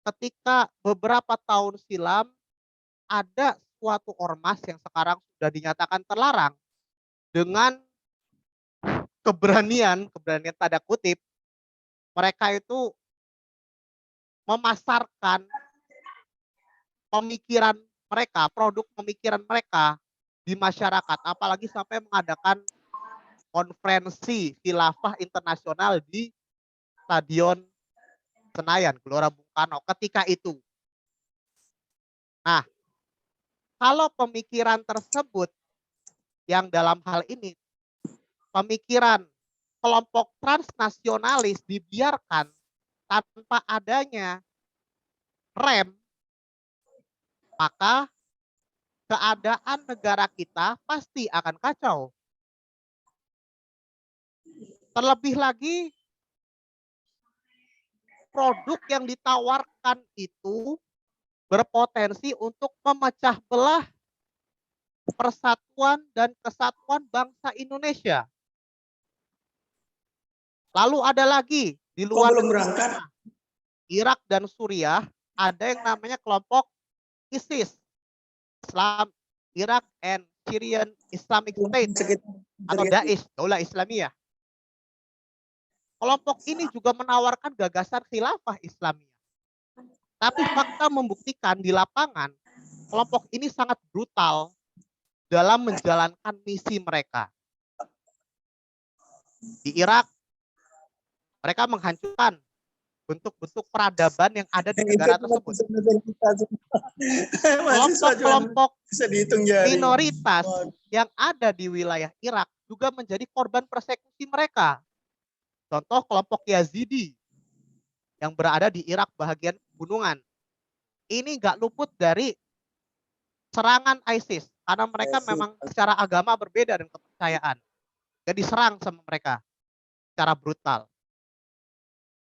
ketika beberapa tahun silam ada suatu ormas yang sekarang sudah dinyatakan terlarang dengan keberanian tanda kutip, mereka itu memasarkan pemikiran mereka, produk pemikiran mereka di masyarakat, apalagi sampai mengadakan konferensi khilafah internasional di Stadion Senayan, Gelora Bung Karno ketika itu. Nah, kalau pemikiran tersebut yang dalam hal ini pemikiran kelompok transnasionalis dibiarkan tanpa adanya rem, maka keadaan negara kita pasti akan kacau. Terlebih lagi, produk yang ditawarkan itu berpotensi untuk memecah belah persatuan dan kesatuan bangsa Indonesia. Lalu ada lagi di Kok luar belum negeri berangkat? Irak dan Suriah ada yang namanya kelompok ISIS, Islam Iraq and Syrian Islamic State atau Daesh, Daulah Islamiyah. Kelompok ini juga menawarkan gagasan khilafah Islamiyah. Tapi fakta membuktikan di lapangan kelompok ini sangat brutal dalam menjalankan misi mereka. Di Irak, mereka menghancurkan bentuk-bentuk peradaban yang ada di negara tersebut. Kelompok-kelompok minoritas yang ada di wilayah Irak juga menjadi korban persekusi mereka. Contoh kelompok Yazidi yang berada di Irak bahagian pegunungan. Ini nggak luput dari serangan ISIS karena mereka memang secara agama berbeda dengan kepercayaan. Jadi diserang sama mereka secara brutal.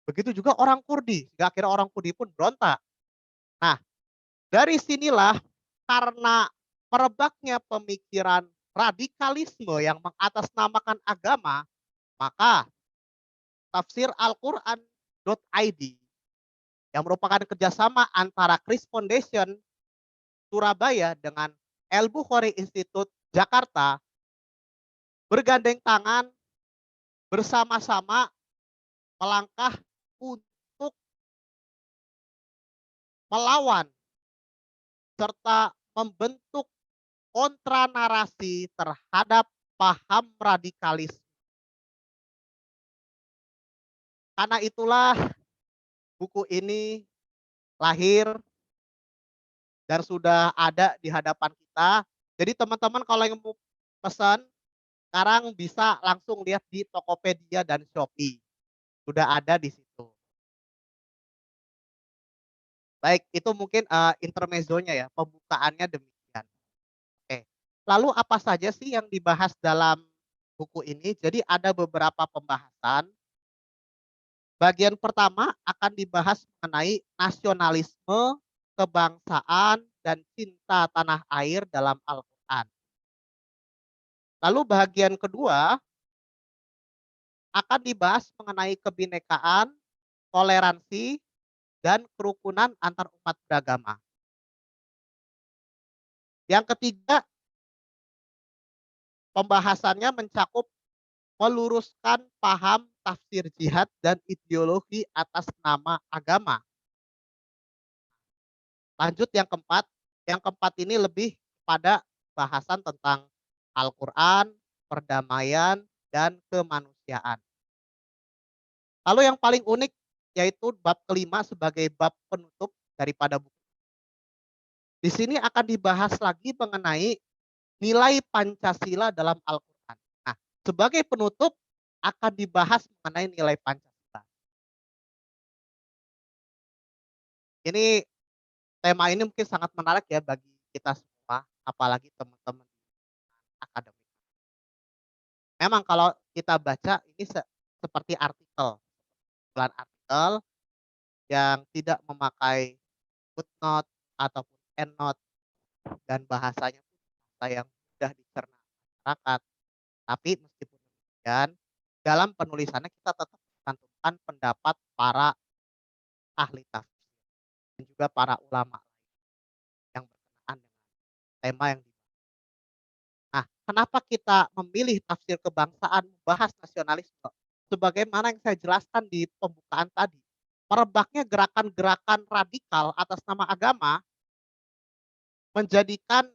Begitu juga orang Kurdi, hingga akhirnya orang Kurdi pun berontak. Nah, dari sinilah karena merebaknya pemikiran radikalisme yang mengatasnamakan agama, maka tafsir Al-Quran.id yang merupakan kerjasama antara Chris Foundation Surabaya dengan El-Bukhari Institute Jakarta bergandeng tangan bersama-sama melangkah untuk melawan serta membentuk kontranarasi terhadap paham radikalis. Karena itulah buku ini lahir dan sudah ada di hadapan kita. Jadi teman-teman kalau yang mau pesan, sekarang bisa langsung lihat di Tokopedia dan Shopee. Sudah ada di situ. Baik, itu mungkin intermezzonya ya, pembukaannya demikian. Oke. Lalu apa saja sih yang dibahas dalam buku ini? Jadi ada beberapa pembahasan. Bagian pertama akan dibahas mengenai nasionalisme, kebangsaan, dan cinta tanah air dalam Al-Quran. Lalu bagian kedua akan dibahas mengenai kebinekaan, toleransi, dan kerukunan antar umat beragama. Yang ketiga, pembahasannya mencakup meluruskan paham tafsir jihad dan ideologi atas nama agama. Lanjut yang keempat ini lebih pada bahasan tentang Al-Quran, perdamaian, dan kemanusiaan. Lalu yang paling unik yaitu bab kelima sebagai bab penutup daripada buku. Di sini akan dibahas lagi mengenai nilai Pancasila dalam Al-Quran. Nah, sebagai penutup akan dibahas mengenai nilai Pancasila. Ini tema ini mungkin sangat menarik ya bagi kita semua, apalagi teman-teman akademik. Memang kalau kita baca ini seperti artikel yang tidak memakai footnote ataupun endnote dan bahasanya bahasa yang mudah dicerna masyarakat. Tapi meskipun demikian, dalam penulisannya kita tetap mencantumkan pendapat para ahli tafsir. dan juga para ulama yang berkenaan dengan tema yang Nah, kenapa kita memilih tafsir kebangsaan membahas nasionalisme? Sebagaimana yang saya jelaskan di pembukaan tadi, merebaknya gerakan-gerakan radikal atas nama agama menjadikan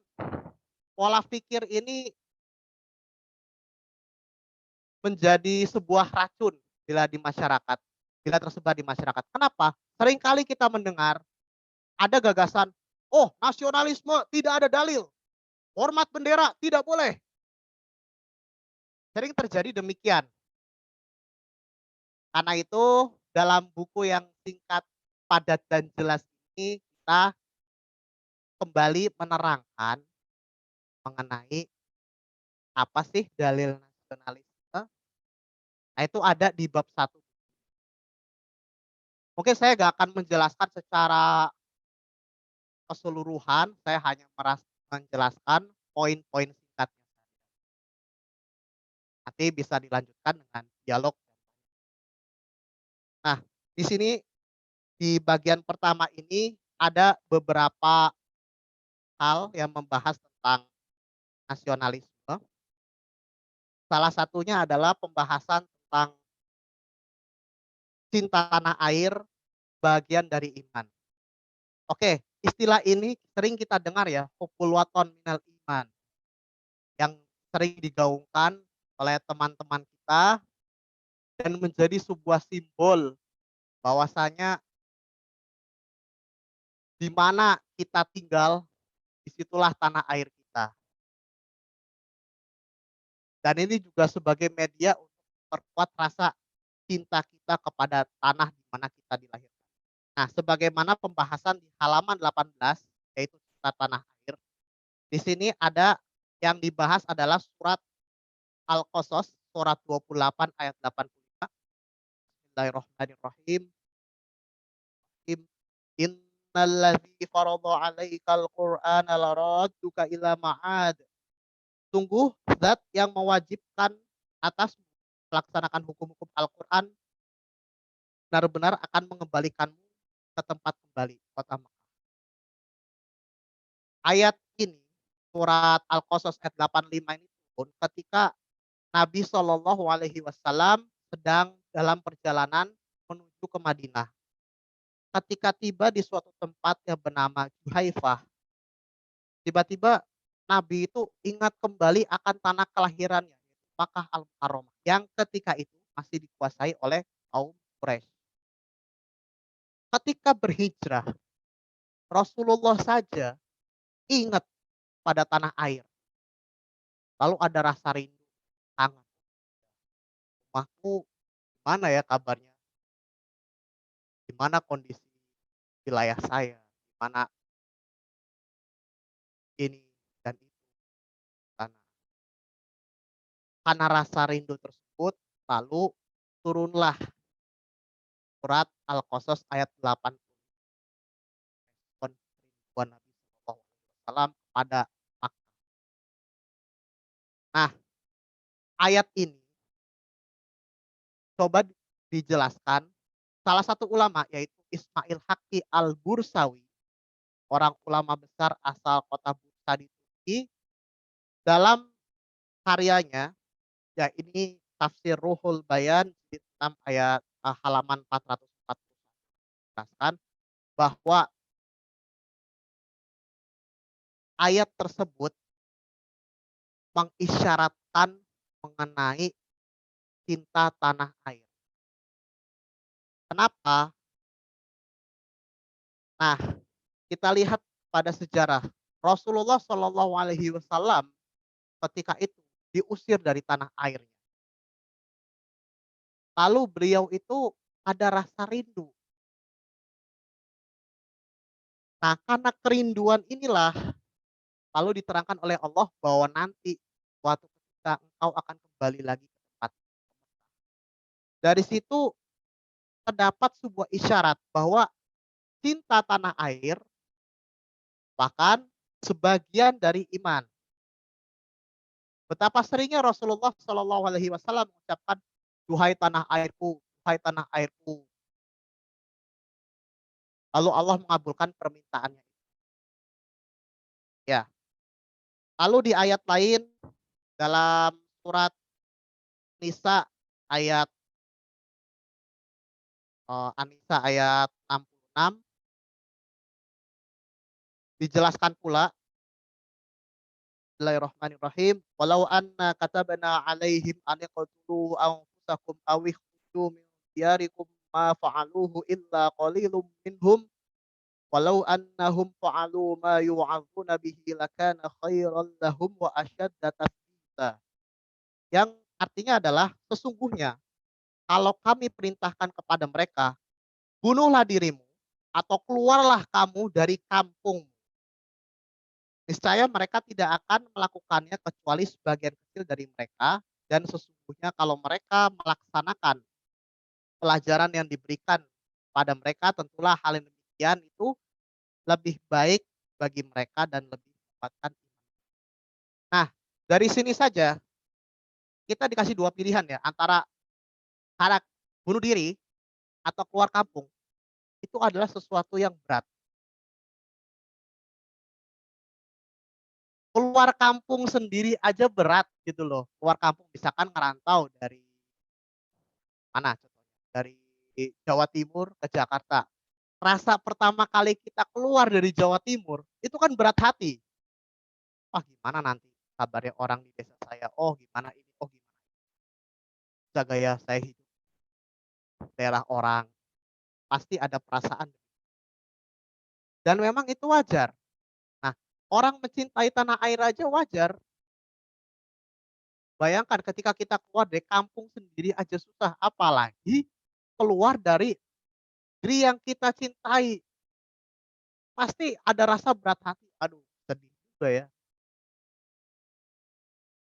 pola pikir ini menjadi sebuah racun bila tersebar di masyarakat. Kenapa? Seringkali kita mendengar ada gagasan, "Oh, nasionalisme tidak ada dalil, hormat bendera tidak boleh." Sering terjadi demikian. Karena itu dalam buku yang singkat, padat, dan jelas ini kita kembali menerangkan mengenai apa sih dalil nasionalisme. Nah, itu ada di bab 1. Mungkin saya nggak akan menjelaskan secara keseluruhan, saya hanya menjelaskan poin-poin singkatnya. Nanti bisa dilanjutkan dengan dialog. Nah, di sini di bagian pertama ini ada beberapa hal yang membahas tentang nasionalisme. Salah satunya adalah pembahasan tentang cinta tanah air bagian dari iman. Oke, istilah ini sering kita dengar ya, hubul minal iman, yang sering digaungkan oleh teman-teman kita dan menjadi sebuah simbol bahwasanya di mana kita tinggal, disitulah tanah air kita. Dan ini juga sebagai media untuk memperkuat rasa cinta kita kepada tanah di mana kita dilahirkan. Nah, sebagaimana pembahasan di halaman 18, yaitu cinta tanah air, di sini ada yang dibahas adalah surat Al-Qasas, surat 28 ayat 85. Bismillahirrahmanirrahim. Innalladzi farada 'alaikal Qur'ana laradduka ila ma'ad. Sungguh zat yang mewajibkan atas melaksanakan hukum-hukum Al-Qur'an benar-benar akan mengembalikanmu ke tempat kembali, kota Mekah. Ayat ini, surat Al-Qasas ayat 85 ini pun ketika Nabi Shallallahu alaihi wasallam sedang dalam perjalanan menuju ke Madinah. Ketika tiba di suatu tempat yang bernama Juhaifah, tiba-tiba Nabi itu ingat kembali akan tanah kelahirannya, Makkah Al-Mukarramah, yang ketika itu masih dikuasai oleh kaum Quraisy. Ketika berhijrah, Rasulullah saja ingat pada tanah air. Lalu ada rasa rindu, kangen. Rumahku gimana ya kabarnya? Gimana kondisi wilayah saya? Gimana ini dan itu? Karena rasa rindu tersebut, lalu turunlah surat Al-Qasas ayat 80. Respon Nabi SAW kepada Makkah. Nah, ayat ini coba dijelaskan salah satu ulama yaitu Ismail Haqqi Al-Bursawi, orang ulama besar asal kota Bursa di Turki, dalam karyanya, ya ini tafsir Ruhul Bayan di 6 ayat halaman 440, jelaskan bahwa ayat tersebut mengisyaratkan mengenai cinta tanah air. Kenapa? Nah, kita lihat pada sejarah Rasulullah Shallallahu Alaihi Wasallam ketika itu diusir dari tanah airnya. Lalu beliau itu ada rasa rindu. Nah, karena kerinduan inilah lalu diterangkan oleh Allah bahwa nanti suatu ketika engkau akan kembali lagi ke tempat. Dari situ terdapat sebuah isyarat bahwa cinta tanah air bahkan sebagian dari iman. Betapa seringnya Rasulullah Shallallahu Alaihi Wasallam mengucapkan, duhai tanah airku, duhai tanah airku. lalu Allah mengabulkan permintaannya. Ya, lalu di ayat lain dalam surat Nisa ayat, An-Nisa ayat 66 dijelaskan pula, bismillahirrahmanirrahim, "Walau anna katabna 'alaihim an iqtulu anfusakum aw ikhruju min diyarikum ma fa'aluhu illa qalilum minhum, walau annahum fa'alu ma yu'adzuna bihi lakana khairan lahum wa asyadda tathbita." Yang artinya adalah sesungguhnya kalau kami perintahkan kepada mereka, bunuhlah dirimu atau keluarlah kamu dari kampung, niscaya mereka tidak akan melakukannya kecuali sebagian kecil dari mereka, dan sesungguhnya kalau mereka melaksanakan pelajaran yang diberikan pada mereka, tentulah hal yang demikian itu lebih baik bagi mereka dan lebih menguatkan iman. Nah, dari sini saja kita dikasih 2 pilihan ya, antara cara bunuh diri atau keluar kampung, itu adalah sesuatu yang berat. Keluar kampung sendiri aja berat gitu loh, keluar kampung misalkan ngerantau dari mana contohnya, dari Jawa Timur ke Jakarta. Rasa pertama kali kita keluar dari Jawa Timur, itu kan berat hati. Wah gimana nanti kabarnya orang di desa saya, oh gimana ini, oh gimana gaya saya hidup daerah orang, pasti ada perasaan. Dan memang itu wajar. Nah, orang mencintai tanah air aja wajar. Bayangkan ketika kita keluar dari kampung sendiri aja susah, apalagi keluar dari negeri yang kita cintai. Pasti ada rasa berat hati, aduh sedih juga ya.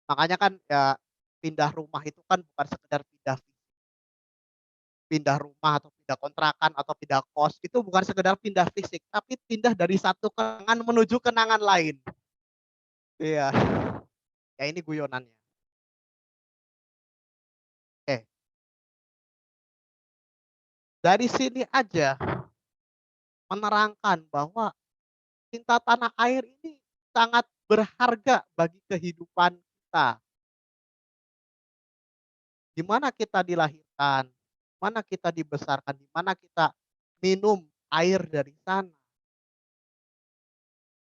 Makanya kan ya pindah rumah itu kan bukan sekedar pindah rumah atau pindah kontrakan atau pindah kos, itu bukan sekedar pindah fisik, tapi pindah dari satu kenangan menuju kenangan lain. Iya, ya ini guyonannya. Oke, dari sini aja menerangkan bahwa cinta tanah air ini sangat berharga bagi kehidupan kita. Di mana kita dilahirkan, di mana kita dibesarkan, di mana kita minum air dari sana,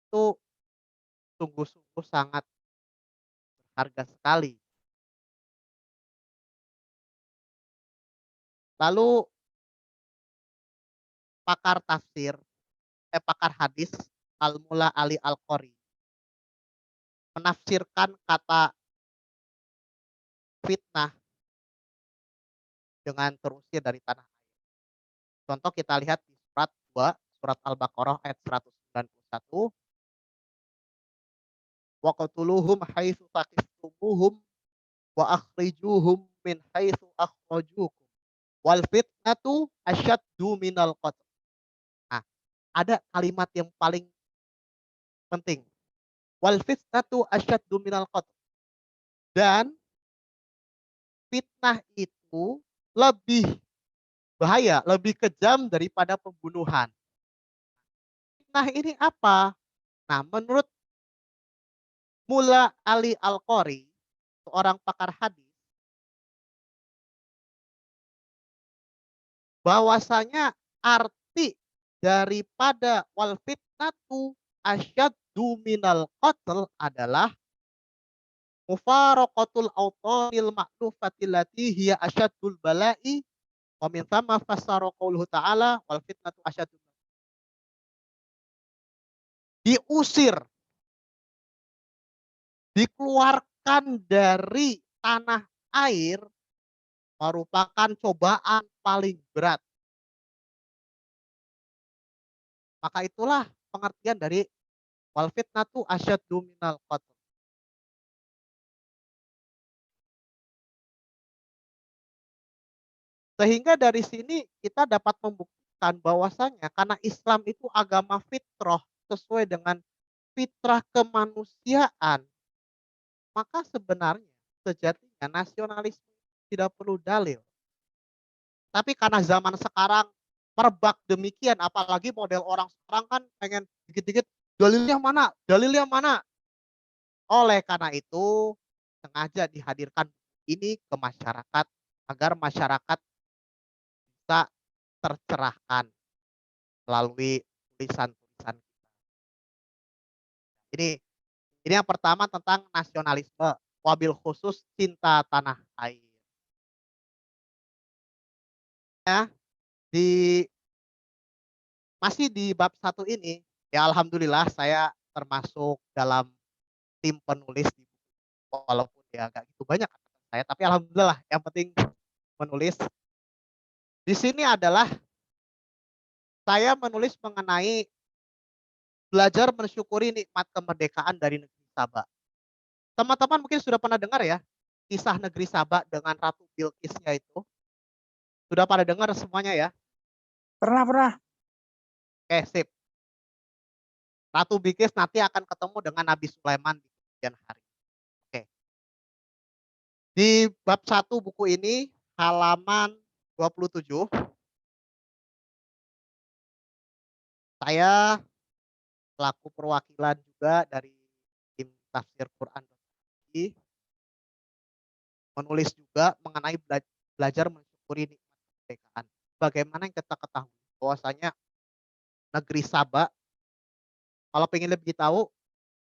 itu sungguh-sungguh sangat berharga sekali. Lalu pakar tafsir, pakar hadis Al-Mula Ali Al-Qori menafsirkan kata fitnah dengan terusir dari tanah air. Contoh kita lihat di surat 2, surat Al-Baqarah ayat 191, wa qatuluhum haitsu taqiftumuhum wa akhrijuhum min haitsu akhrajukum wal fitnatu asyaddu minal qatl. Nah, ada kalimat yang paling penting. Wal fitnatu asyaddu minal qatl. Dan fitnah itu lebih bahaya, lebih kejam daripada pembunuhan. Fitnah ini apa? Nah, menurut Mula Ali Al-Qori, seorang pakar hadis, bahwasanya arti daripada wal fitnatu asyaddu minal qatl adalah mufaraqatul awtanil ma'lufati allati hiya asyaddul bala'i wa min thamma fassara qauluhu ta'ala wal fitnatu asyaddu. Diusir, dikeluarkan dari tanah air merupakan cobaan paling berat. Maka itulah pengertian dari wal fitnatu asyaddu minal qatl. Sehingga dari sini kita dapat membuktikan bahwasanya karena Islam itu agama fitrah sesuai dengan fitrah kemanusiaan, maka sebenarnya sejatinya nasionalisme tidak perlu dalil. Tapi karena zaman sekarang merebak demikian, apalagi model orang sekarang kan pengen dikit-dikit, "Dalilnya mana? Dalilnya mana?" Oleh karena itu, sengaja dihadirkan ini ke masyarakat, agar masyarakat bisa tercerahkan melalui tulisan-tulisan. Ini yang pertama tentang nasionalisme, wabil khusus cinta tanah air. Ya, di masih di bab satu ini, ya alhamdulillah saya termasuk dalam tim penulis di buku, walaupun ya nggak gitu banyak catatan saya, tapi alhamdulillah yang penting menulis. Di sini adalah saya menulis mengenai belajar mensyukuri nikmat kemerdekaan dari negeri Sabah. Teman-teman mungkin sudah pernah dengar ya, kisah negeri Sabah dengan Ratu Bilqisnya itu. Sudah pada dengar semuanya ya? Pernah pernah. Oke, sip. Ratu Bilqis nanti akan ketemu dengan Nabi Sulaiman di kemudian hari. Oke. Di bab 1 buku ini, halaman 27, saya selaku perwakilan juga dari tim tafsir Quran menulis juga mengenai belajar mensyukuri nikmat kemerdekaan. Bagaimana yang kita ketahui bahwasanya negeri Sabah, kalau pengen lebih tahu,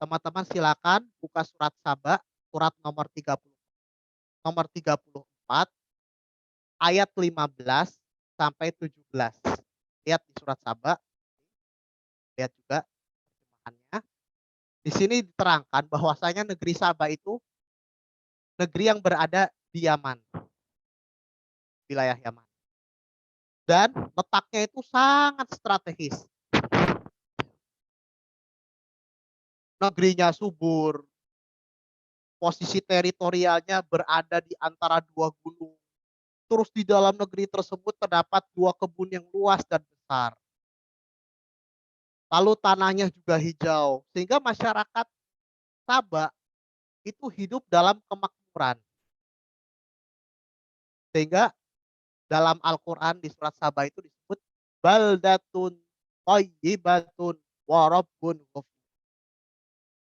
teman-teman silakan buka surat Sabah, surat nomor 34 ayat 15 sampai 17. Lihat di surat Sabah, lihat juga terjemahannya. Di sini diterangkan bahwasanya negeri Sabah itu negeri yang berada di Yaman, wilayah Yaman. Dan letaknya itu sangat strategis. Negerinya subur, posisi teritorialnya berada di antara dua gunung. Terus di dalam negeri tersebut terdapat dua kebun yang luas dan besar. Lalu tanahnya juga hijau, sehingga masyarakat Sabah itu hidup dalam kemakmuran. Sehingga dalam Al-Quran di surat Sabah itu disebut baldatun thayyibatun wa rabbun ghafur.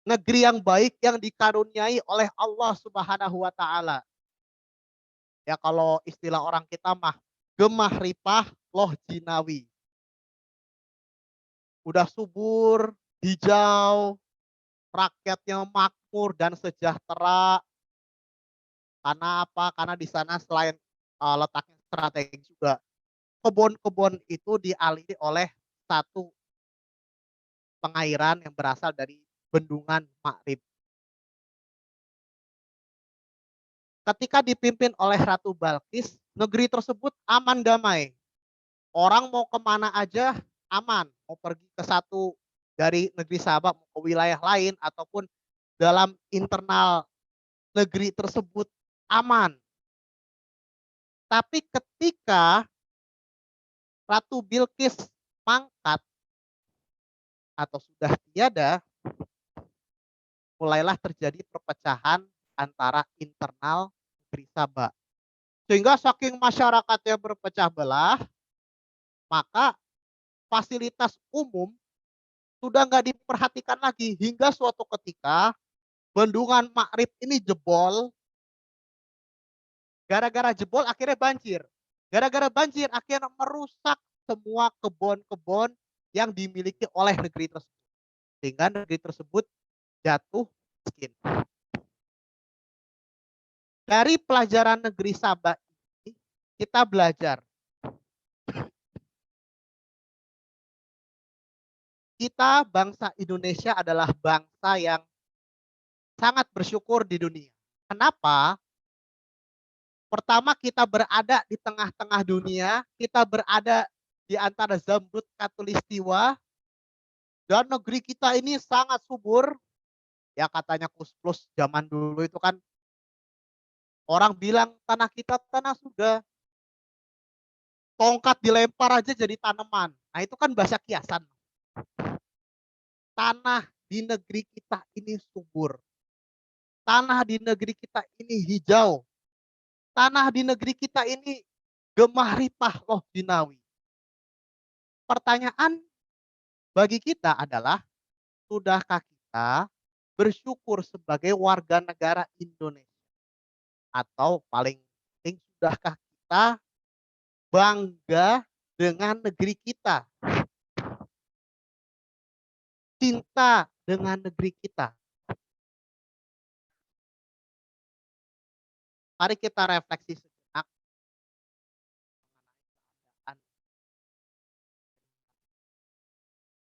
Negeri yang baik yang dikaruniai oleh Allah Subhanahu wa taala. Ya kalau istilah orang kita mah gemah ripah loh jinawi. Udah subur, hijau, rakyatnya makmur dan sejahtera. Karena apa? Karena di sana selain letaknya strategis juga, kebun-kebun itu dialiri oleh satu pengairan yang berasal dari bendungan Ma'rib. Ketika dipimpin oleh Ratu Balkis, negeri tersebut aman damai. Orang mau kemana aja aman. Mau pergi ke satu dari negeri Sabah, mau ke wilayah lain, ataupun dalam internal negeri tersebut aman. Tapi ketika Ratu Bilqis mangkat atau sudah tiada, mulailah terjadi perpecahan antara internal negeri Sabah. Sehingga saking masyarakatnya berpecah belah, maka fasilitas umum sudah nggak diperhatikan lagi. Hingga suatu ketika bendungan Ma'rib ini jebol. Gara-gara jebol akhirnya banjir. Gara-gara banjir akhirnya merusak semua kebun-kebun yang dimiliki oleh negeri tersebut. Sehingga negeri tersebut jatuh miskin. Dari pelajaran negeri Sabah ini, kita belajar. Kita bangsa Indonesia adalah bangsa yang sangat bersyukur di dunia. Kenapa? Pertama, kita berada di tengah-tengah dunia, kita berada di antara Zamrud Katulistiwa, dan negeri kita ini sangat subur. Ya katanya Kus Plus zaman dulu itu kan orang bilang tanah kita tanah surga. Tongkat dilempar aja jadi tanaman. Nah itu kan bahasa kiasan. Tanah di negeri kita ini subur. Tanah di negeri kita ini hijau. Tanah di negeri kita ini gemah ripah loh jinawi. Pertanyaan bagi kita adalah, sudahkah kita bersyukur sebagai warga negara Indonesia? Atau paling penting, sudahkah kita bangga dengan negeri kita, cinta dengan negeri kita? Mari kita refleksi sejenak.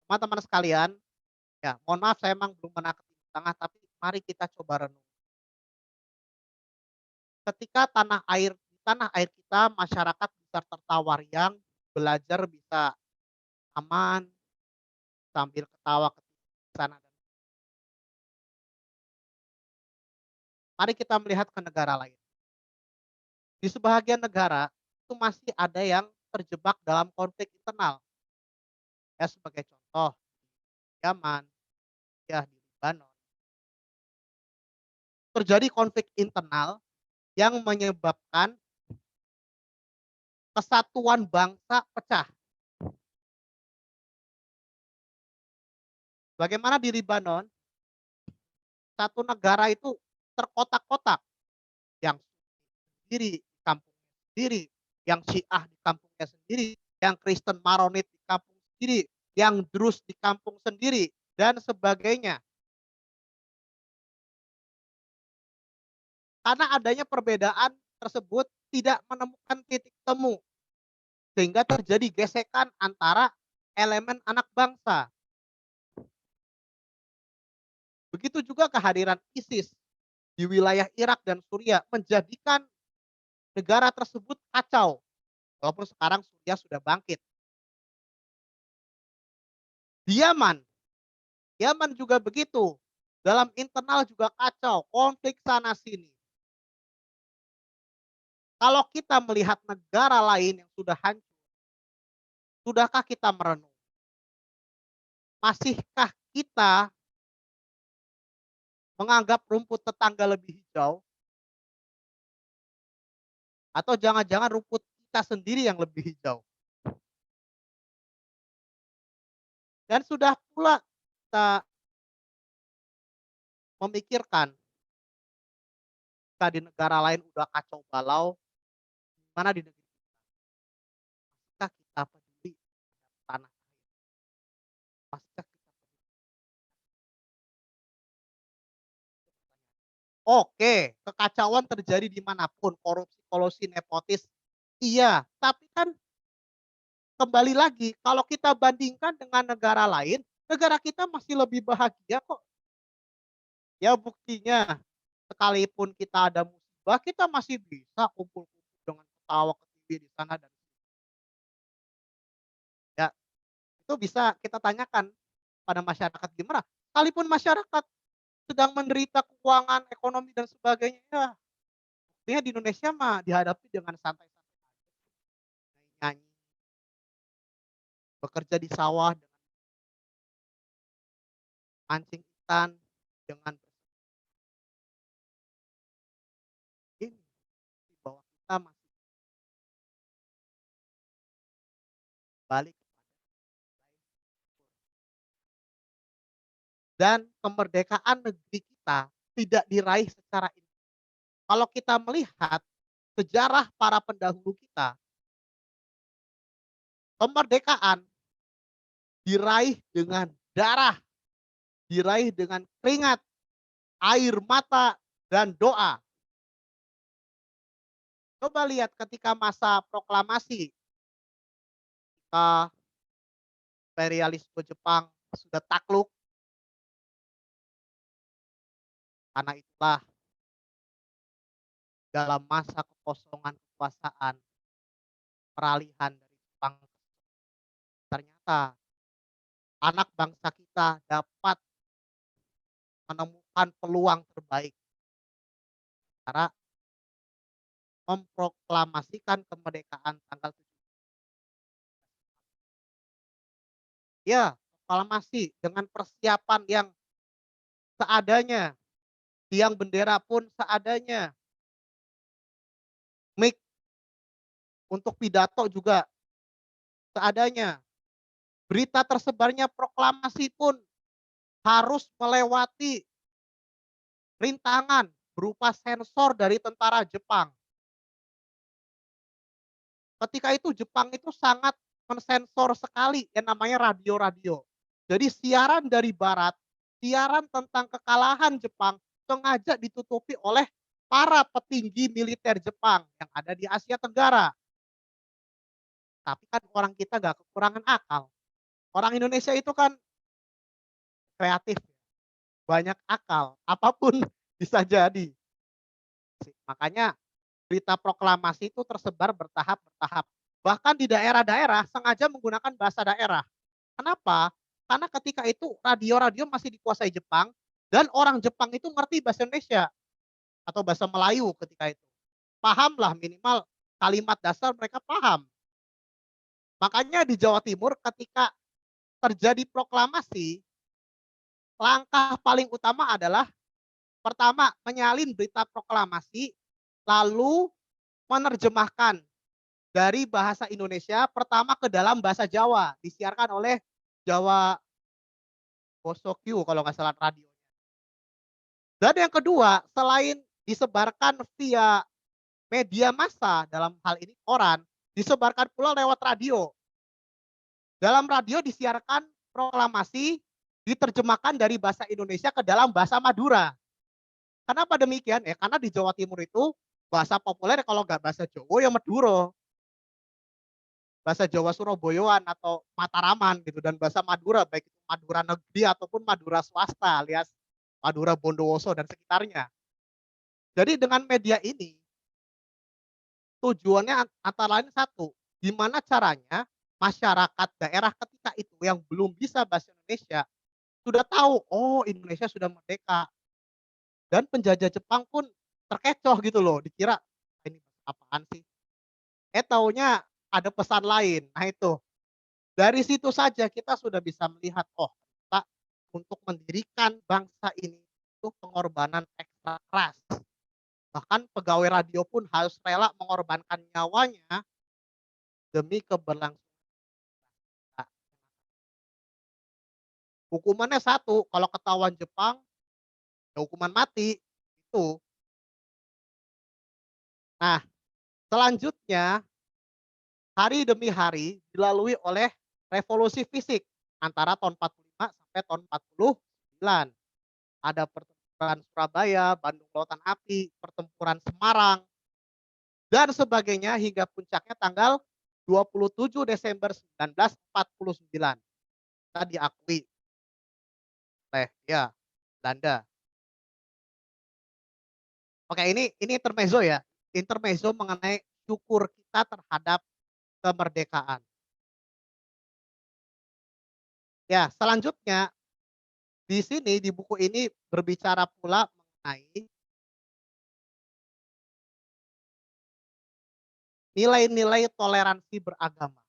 Teman-teman sekalian, ya mohon maaf saya memang belum pernah ke Timur Tengah, tapi mari kita coba renung. Ketika tanah air kita, masyarakat bisa tertawa riang, belajar bisa aman, sambil ketawa ke sana dan mari kita melihat ke negara lain. Di sebahagian negara, itu masih ada yang terjebak dalam konflik internal. Ya sebagai contoh, Yaman, ya di Libanon. Terjadi konflik internal yang menyebabkan kesatuan bangsa pecah. Bagaimana di Libanon, satu negara itu terkotak-kotak, yang sendiri di kampungnya sendiri, yang Syiah di kampungnya sendiri, yang Kristen Maronit di kampung sendiri, yang Druze di kampung sendiri, dan sebagainya. Karena adanya perbedaan tersebut tidak menemukan titik temu, sehingga terjadi gesekan antara elemen anak bangsa. Begitu juga kehadiran ISIS di wilayah Irak dan Suriah menjadikan negara tersebut kacau, walaupun sekarang Suriah sudah bangkit. Di Yaman, Yaman juga begitu. Dalam internal juga kacau, konflik sana sini. Kalau kita melihat negara lain yang sudah hancur, sudahkah kita merenung? Masihkah kita menganggap rumput tetangga lebih hijau? Atau jangan-jangan rumput kita sendiri yang lebih hijau? Dan sudah pula kita memikirkan, jika di negara lain udah kacau balau, gimana di negeri kita? Masihkah kita peduli tanah air? Masihkah kita peduli? Oke, kekacauan terjadi dimanapun, korupsi, kolusi, nepotis, iya. Tapi kan kembali lagi, kalau kita bandingkan dengan negara lain, negara kita masih lebih bahagia kok. Ya buktinya, sekalipun kita ada musibah, kita masih bisa kumpul-kumpul dengan ketawa ketiwi di sana dan ya, itu bisa kita tanyakan pada masyarakat gimana. Sekalipun masyarakat sedang menderita keuangan, ekonomi dan sebagainya, ya buktinya di Indonesia mah dihadapi dengan santai-santai aja, nyanyi, bekerja di sawah dengan mancing ikan, dengan ini bahwa kita masih balik dan kemerdekaan negeri kita tidak diraih secara instan. Kalau kita melihat sejarah para pendahulu kita, kemerdekaan diraih dengan darah, diraih dengan keringat, air mata, dan doa. Coba lihat ketika masa proklamasi, ketika imperialisme Jepang sudah takluk, karena itulah dalam masa kekosongan kekuasaan, peralihan dari Jepang, ternyata anak bangsa kita dapat menemukan peluang terbaik cara memproklamasikan kemerdekaan tanggal 7. Ya, proklamasi dengan persiapan yang seadanya, tiang bendera pun seadanya, mic untuk pidato juga seadanya. Berita tersebarnya proklamasi pun harus melewati rintangan berupa sensor dari tentara Jepang. Ketika itu Jepang itu sangat mensensor sekali yang namanya radio-radio. Jadi siaran dari barat, siaran tentang kekalahan Jepang sengaja ditutupi oleh para petinggi militer Jepang yang ada di Asia Tenggara. Tapi kan orang kita nggak kekurangan akal. Orang Indonesia itu kan kreatif, banyak akal, apapun bisa jadi. Makanya berita proklamasi itu tersebar bertahap-bertahap. Bahkan di daerah-daerah sengaja menggunakan bahasa daerah. Kenapa? Karena ketika itu radio-radio masih dikuasai Jepang dan orang Jepang itu ngerti bahasa Indonesia atau bahasa Melayu ketika itu. Paham lah minimal kalimat dasar mereka paham. Makanya di Jawa Timur ketika terjadi proklamasi, langkah paling utama adalah pertama menyalin berita proklamasi, lalu menerjemahkan dari bahasa Indonesia pertama ke dalam bahasa Jawa, disiarkan oleh Jawa Bosokyu kalau nggak salah radionya. Dan yang kedua, selain disebarkan via media massa dalam hal ini koran, disebarkan pula lewat radio. Dalam radio disiarkan proklamasi diterjemahkan dari bahasa Indonesia ke dalam bahasa Madura. Kenapa demikian? Ya karena di Jawa Timur itu bahasa populer kalau nggak bahasa Jawa ya Madura. Bahasa Jawa Surabayaan atau Mataraman gitu dan bahasa Madura baik itu Madura negeri ataupun Madura swasta alias Madura Bondowoso dan sekitarnya. Jadi dengan media ini tujuannya antara lain satu, gimana caranya masyarakat daerah ketika itu yang belum bisa bahasa Indonesia sudah tahu, oh Indonesia sudah merdeka dan penjajah Jepang pun terkecoh gitu loh, dikira ini apaan sih? Taunya ada pesan lain. Nah itu, dari situ saja kita sudah bisa melihat, oh kita untuk mendirikan bangsa ini itu pengorbanan ekstra keras. Bahkan pegawai radio pun harus rela mengorbankan nyawanya demi keberlangsungan. Hukumannya satu, kalau ketahuan Jepang, ya hukuman mati. Itu. Nah, selanjutnya hari demi hari dilalui oleh revolusi fisik antara tahun 45 sampai tahun 49. Ada pertempuran Surabaya, Bandung Lautan Api, pertempuran Semarang, dan sebagainya hingga puncaknya tanggal 27 Desember 1949. Kita diakui oleh ya Belanda. Oke, ini intermezzo ya. Intermezzo mengenai syukur kita terhadap kemerdekaan. Ya, selanjutnya di sini di buku ini berbicara pula mengenai nilai-nilai toleransi beragama.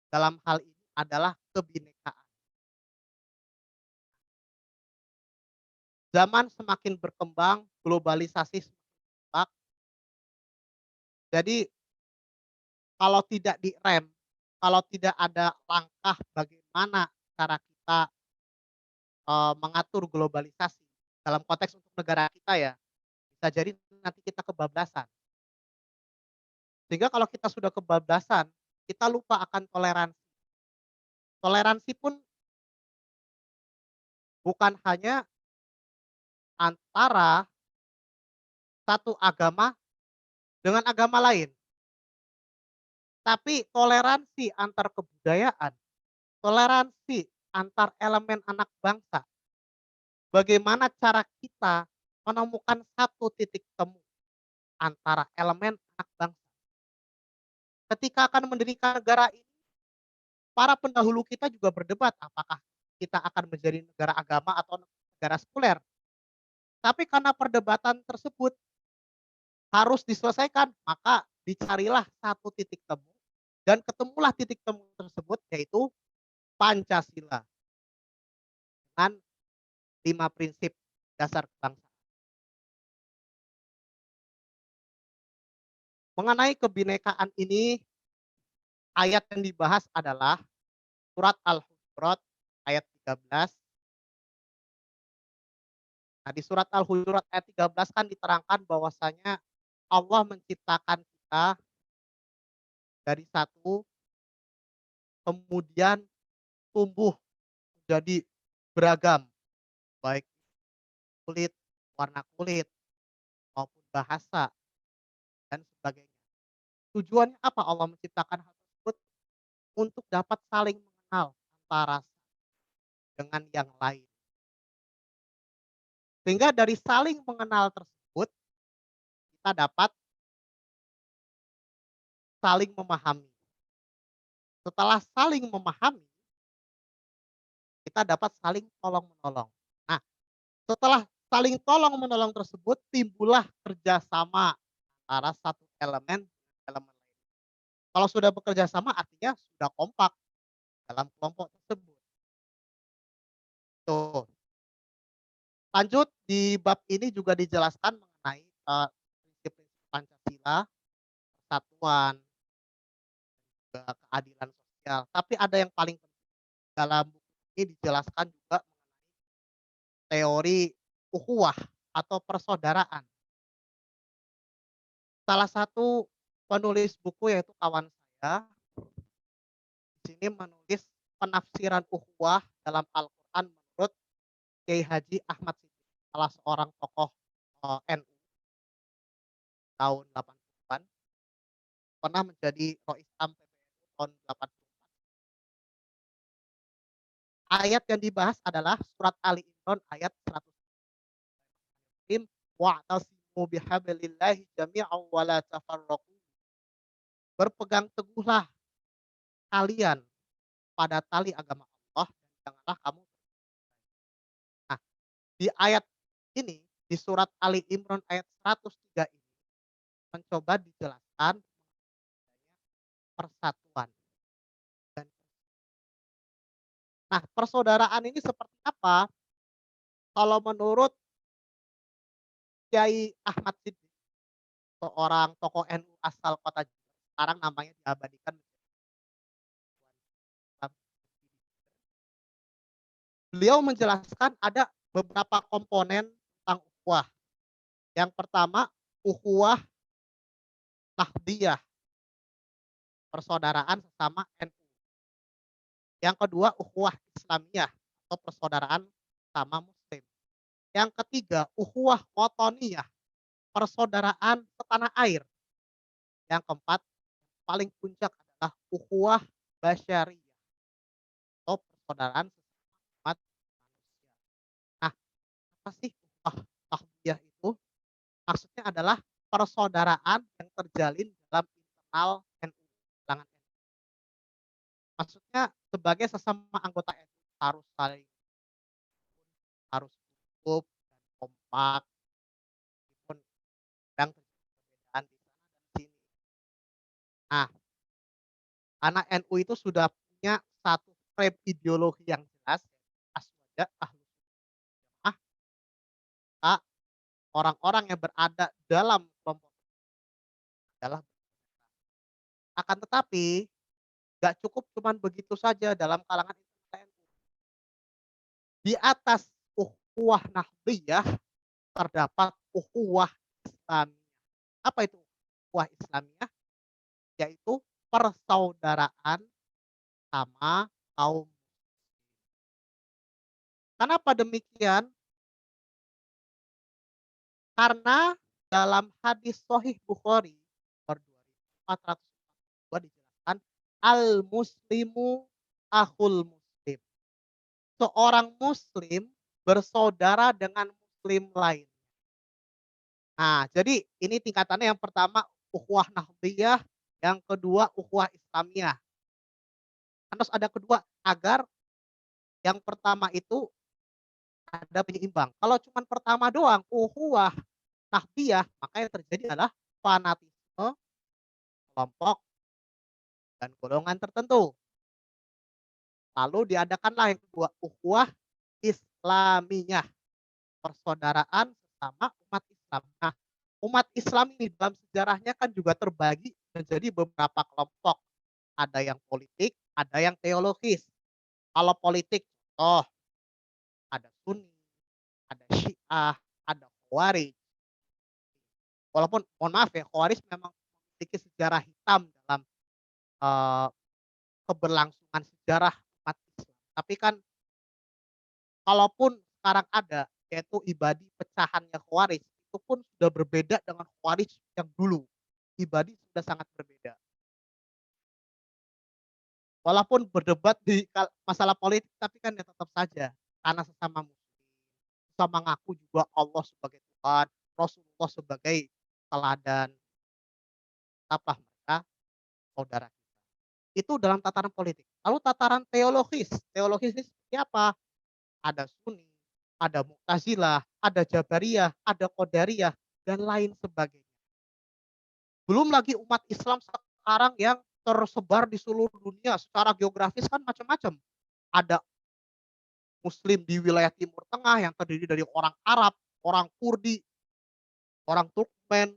Dalam hal ini adalah kebinekaan. Zaman semakin berkembang, globalisasi semakin cepat. Jadi kalau tidak direm, kalau tidak ada langkah bagaimana cara kita mengatur globalisasi dalam konteks untuk negara kita ya, bisa jadi nanti kita kebablasan. Sehingga kalau kita sudah kebablasan, kita lupa akan toleransi. Toleransi pun bukan hanya antara satu agama dengan agama lain, tapi toleransi antar kebudayaan, toleransi antar elemen anak bangsa. Bagaimana cara kita menemukan satu titik temu antara elemen anak bangsa. Ketika akan mendirikan negara ini, para pendahulu kita juga berdebat apakah kita akan menjadi negara agama atau negara sekuler. Tapi karena perdebatan tersebut harus diselesaikan, maka dicarilah satu titik temu dan ketemulah titik temu tersebut yaitu Pancasila dengan 5 prinsip dasar kebangsaan. Mengenai kebinekaan ini, ayat yang dibahas adalah surat Al-Hujurat ayat 13. Nah, di surat Al-Hujurat ayat 13 kan diterangkan bahwasanya Allah menciptakan kita dari satu, kemudian tumbuh menjadi beragam, baik kulit, warna kulit, maupun bahasa dan sebagainya. Tujuannya apa Allah menciptakan hal tersebut? Untuk dapat saling mengenal antara dengan yang lain. Sehingga dari saling mengenal tersebut, kita dapat saling memahami. Setelah saling memahami, kita dapat saling tolong-menolong. Nah, setelah saling tolong-menolong tersebut, timbullah kerjasama antara satu elemen dengan elemen lain. Kalau sudah bekerja sama artinya sudah kompak dalam kelompok tersebut. Tuh. Lanjut di bab ini juga dijelaskan mengenai, prinsip-prinsip Pancasila, persatuan, juga keadilan sosial. Tapi ada yang paling penting dalam buku ini dijelaskan juga teori ukhuwah atau persaudaraan. Salah satu penulis buku yaitu kawan saya, di sini menulis penafsiran ukhuwah dalam Al-Qur'an menurut Kiai Haji Ahmad Siddiq, salah seorang tokoh, NU tahun 80-an, pernah menjadi Rois Am PBNU tahun 84. Ayat yang dibahas adalah surat Ali Imran ayat 100. Wa'tasimu bihablillahi jami'an wa la tafarraqu. Berpegang teguhlah kalian pada tali agama Allah dan janganlah kamu. Nah, di ayat ini, di surat Ali Imran ayat 103 ini mencoba dijelaskan persatuan dan nah, persaudaraan ini seperti apa? Kalau menurut Kiai Ahmad Siddiq, seorang tokoh NU asal kota Jember, sekarang namanya diabadikan beliau menjelaskan ada beberapa komponen tentang ukhuwah. Yang pertama, ukhuwah nahdiyah, persaudaraan sesama NU. Yang kedua, ukhuwah islamiyah atau persaudaraan sama muslim. Yang ketiga, ukhuwah watoniyah, persaudaraan setanah air. Yang keempat, paling puncak adalah ukhuwah basyariyah atau persaudaraan sesama umat manusia. Nah, apa sih ukhuwah nahdiyah itu? Maksudnya adalah persaudaraan yang terjalin dalam internal NU, kalangan NU. Maksudnya sebagai sesama anggota NU harus saling harus cukup dan kompak, meskipun kadang terjadi perbedaan di sana dan sini. Nah, anak NU itu sudah punya satu frame ideologi yang jelas, aswaja ahlus jamaah, orang-orang yang berada dalam kelompok adalah akan tetapi nggak cukup cuman begitu saja dalam kalangan internal NU. Di atas ukhuwah nahdiyah terdapat ukhuwah islamiyah. Apa itu ukhuwah islamiyah? Yaitu persaudaraan sama kaum. Kenapa demikian? Karena dalam hadis Sahih Bukhari nomor 2442 dijelaskan al-muslimu akhul muslim. Seorang muslim bersaudara dengan muslim lain. Nah, jadi ini tingkatannya yang pertama ukhuwah nahdiyah, yang kedua ukhuwah islamiyah. Harus ada kedua agar yang pertama itu ada penyeimbang. Kalau cuma pertama doang ukhuwah nahdiyah, maka yang terjadi adalah fanatisme kelompok dan golongan tertentu. Lalu diadakanlah yang kedua ukhuwah islamiyah, persaudaraan sesama umat Islam. Nah, umat Islam ini dalam sejarahnya kan juga terbagi menjadi beberapa kelompok. Ada yang politik, ada yang teologis. Kalau politik, oh ada Sunni, ada Syiah, ada Khawarij. Walaupun mohon maaf ya, Khawarij memang memiliki sejarah hitam dalam, eee, keberlangsungan sejarah umat Islam. Tapi kan kalaupun sekarang ada, yaitu Ibadi pecahannya Khawarij, itu pun sudah berbeda dengan Khawarij yang dulu. Ibadi sudah sangat berbeda. Walaupun berdebat di masalah politik, tapi kan ya tetap saja karena sesama muslim, sesama ngaku juga Allah sebagai Tuhan, Rasulullah sebagai teladan, tetaplah mereka saudara kita. Itu dalam tataran politik. Lalu tataran teologis, teologis ini seperti apa? Ada Sunni, ada Mu'tazilah, ada Jabariyah, ada Qadariyah, dan lain sebagainya. Belum lagi umat Islam sekarang yang tersebar di seluruh dunia secara geografis kan macam-macam. Ada Muslim di wilayah Timur Tengah yang terdiri dari orang Arab, orang Kurdi, orang Turkmen,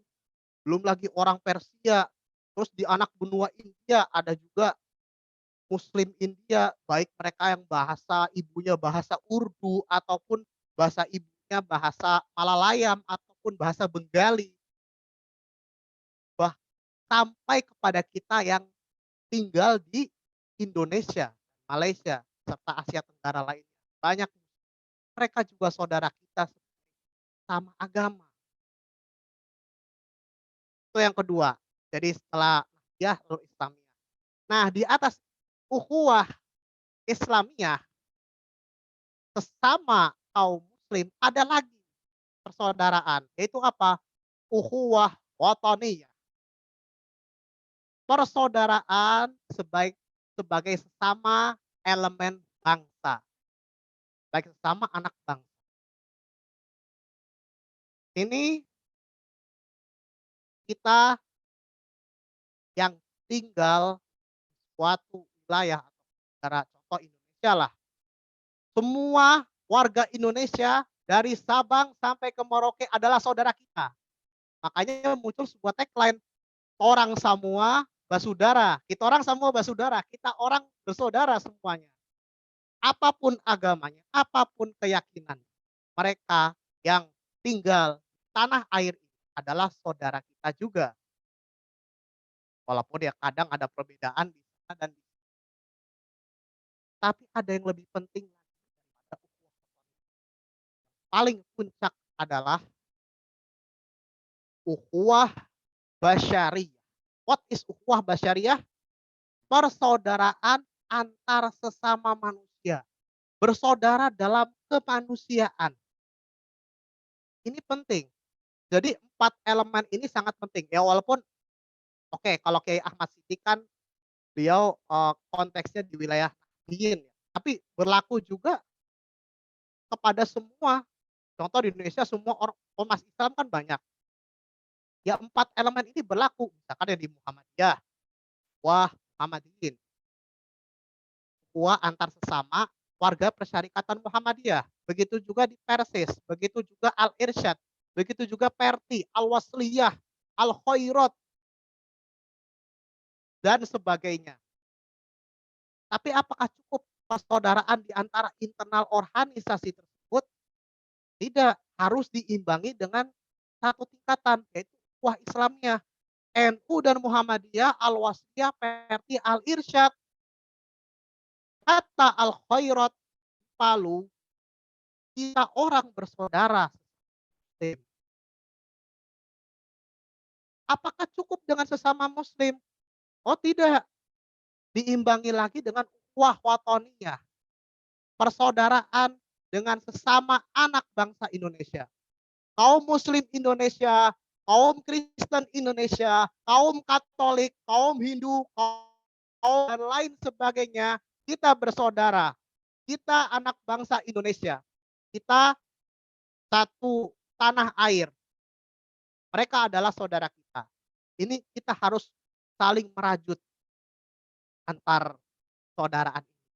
belum lagi orang Persia. Terus di anak benua India ada juga Muslim India, baik mereka yang bahasa ibunya bahasa Urdu ataupun bahasa ibunya bahasa Malalayam ataupun bahasa Bengali. Bah sampai kepada kita yang tinggal di Indonesia, Malaysia, serta Asia Tenggara lainnya. Banyak mereka juga saudara kita sama agama. Itu yang kedua. Jadi setelah Nahdiah lalu Islamiyah. Nah, di atas ukhuwah Islamiyah sesama kaum muslim ada lagi persaudaraan, yaitu apa? Ukhuwah wataniyah. Persaudaraan sebagai sesama elemen bangsa, baik sesama anak bangsa. Ini kita yang tinggal suatu wilayah atau negara, contoh Indonesia lah. Semua warga Indonesia dari Sabang sampai ke Merauke adalah saudara kita. Makanya muncul sebuah tagline, orang semua basudara. Kita orang semua basudara, kita orang bersaudara semuanya. Apapun agamanya, apapun keyakinan, mereka yang tinggal di tanah air ini adalah saudara kita juga. Walaupun ya kadang ada perbedaan di sana dan di sini. Tapi ada yang lebih penting lagi daripada ukhuwah. Paling puncak adalah ukhuwah basyariyah. What is ukhuwah basyariyah? Persaudaraan antar sesama manusia. Bersaudara dalam kemanusiaan. Ini penting. Jadi 4 elemen ini sangat penting ya, walaupun oke, kalau Kiai Ahmad Siddiq kan beliau, konteksnya di wilayah Nahdliyin ya, tapi berlaku juga kepada semua. Contoh di Indonesia semua ormas Islam kan banyak. Ya 4 elemen ini berlaku, misalkan ya di Muhammadiyah, wah Muhammadiyin, ukhuwah antar sesama warga Persyarikatan Muhammadiyah, begitu juga di Persis, begitu juga Al-Irsyad, begitu juga Perti, Al-Wasliyah, Al-Khairat, dan sebagainya. Tapi apakah cukup persaudaraan di antara internal organisasi tersebut? Tidak, harus diimbangi dengan satu tingkatan, yaitu ukhuwah Islamnya. NU dan Muhammadiyah, Al-Wasliyah, Perti, Al-Irsyad, hatta Al-Khairat, Palu, kita orang bersaudara. Apakah cukup dengan sesama muslim? Oh tidak, diimbangi lagi dengan ukhuwah watoniyah, persaudaraan dengan sesama anak bangsa Indonesia. Kaum muslim Indonesia, kaum Kristen Indonesia, kaum Katolik, kaum Hindu, kaum dan lain sebagainya, kita bersaudara. Kita anak bangsa Indonesia. Kita satu tanah air. Mereka adalah saudara kita. Ini kita harus saling merajut antar saudaraan ini.